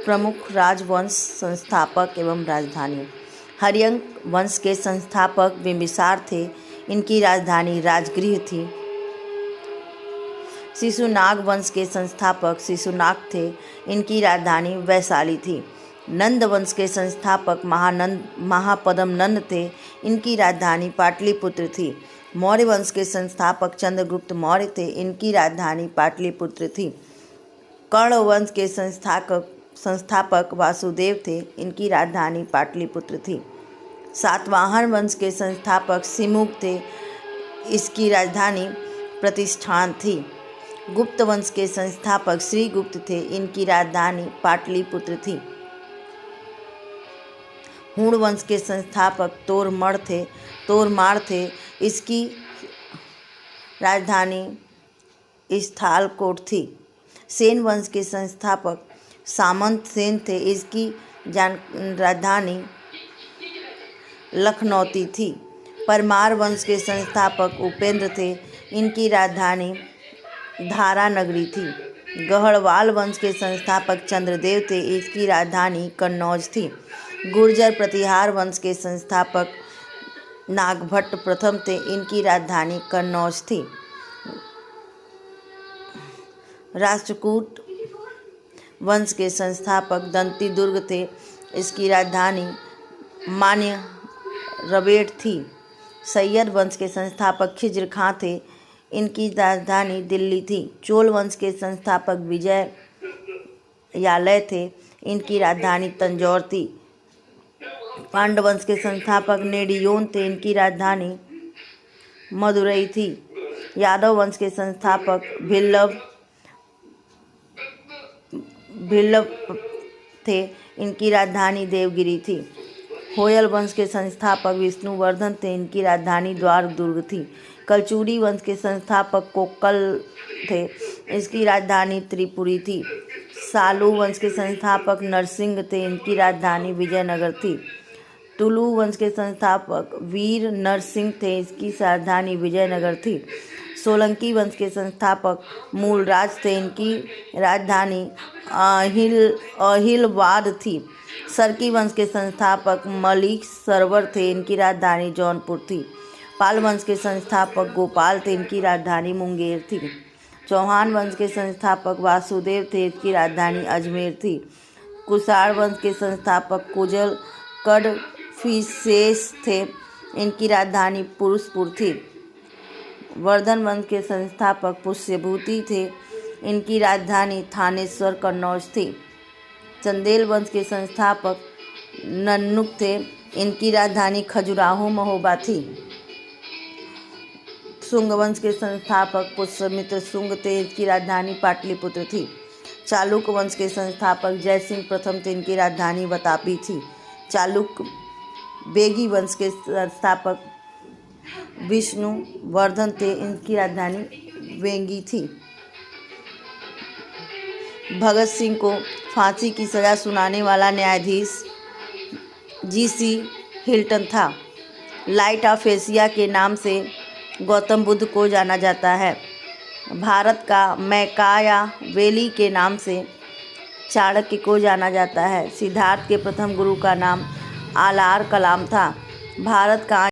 प्रमुख राजवंश संस्थापक एवं राजधानी। हर्यंक वंश के संस्थापक बिंबिसार थे। इनकी राजधानी राजगृह थी। शिशुनाग वंश के संस्थापक शिशुनाग थे। इनकी राजधानी वैशाली थी। नंद वंश के संस्थापक महापद्म नंद थे। इनकी राजधानी पाटलिपुत्र थी। मौर्य वंश के संस्थापक चंद्रगुप्त मौर्य थे। इनकी राजधानी पाटलिपुत्र थी। कर्ण वंश के संस्थापक वासुदेव थे। इनकी राजधानी पाटलिपुत्र थी। सातवाहन वंश के संस्थापक सिमुक थे। इसकी राजधानी प्रतिष्ठान थी। गुप्त वंश के संस्थापक श्रीगुप्त थे। इनकी राजधानी पाटलिपुत्र थी। हूण वंश के संस्थापक तोरमार थे। इसकी राजधानी स्थालकोट थी। सेन वंश के संस्थापक सामंत सेन थे। इसकी राजधानी लखनौती थी। परमार वंश के संस्थापक उपेंद्र थे। इनकी राजधानी धारानगरी थी। गढ़वाल वंश के संस्थापक चंद्रदेव थे। इसकी राजधानी कन्नौज थी। गुर्जर प्रतिहार वंश के संस्थापक नागभट्ट प्रथम थे। इनकी राजधानी कन्नौज थी। राष्ट्रकूट वंश के संस्थापक दंती दुर्ग थे। इसकी राजधानी मान्यरबेड़ थी। सैयद वंश के संस्थापक खिज्र खां थे। इनकी राजधानी दिल्ली थी। चोल वंश के संस्थापक विजयालय थे। इनकी राजधानी तंजौर थी। पांड्य वंश के संस्थापक नेडियोन थे। इनकी राजधानी मदुरई थी। यादव वंश के संस्थापक भिल्लभ थे। इनकी राजधानी देवगिरी थी। होयल वंश के संस्थापक विष्णुवर्धन थे। इनकी राजधानी द्वार दुर्ग थी। कलचुरी वंश के संस्थापक कोक्कल थे। इसकी राजधानी त्रिपुरी थी। सालू वंश के संस्थापक नरसिंह थे। इनकी राजधानी विजयनगर थी। तुलु वंश के संस्थापक वीर नरसिंह थे। इसकी राजधानी विजयनगर थी। सोलंकी वंश के संस्थापक मूलराज थे। इनकी राजधानी अहिलवाद थी। सरकी वंश के संस्थापक मलिक सरवर थे। इनकी राजधानी जौनपुर थी। पाल वंश के संस्थापक गोपाल थे। इनकी राजधानी मुंगेर थी। चौहान वंश के संस्थापक वासुदेव थे। इसकी राजधानी अजमेर थी। कुषाण वंश के संस्थापक कुजल कडफिसेस थे। इनकी राजधानी पुरुषपुर थी। वर्धन वंश के संस्थापक पुष्यभूति थे। इनकी राजधानी थानेश्वर कन्नौज थी। चंदेल वंश के संस्थापक नन्नुक थे। इनकी राजधानी खजुराहो महोबा थी। शुंग वंश के संस्थापक पुष्यमित्र शुंग थे। इसकी राजधानी पाटलिपुत्र थी। चालुक वंश के संस्थापक जयसिंह प्रथम थे। इनकी राजधानी वातापी थी। चालुक बेगी वंश के संस्थापक विष्णुवर्धन थे। इनकी राजधानी वेंगी थी। भगत सिंह को फांसी की सज़ा सुनाने वाला न्यायाधीश जी.सी. हिल्टन था। लाइट ऑफ एशिया के नाम से गौतम बुद्ध को जाना जाता है। भारत का मैकायावेली के नाम से चाणक्य को जाना जाता है। सिद्धार्थ के प्रथम गुरु का नाम आलार कलाम था। भारत का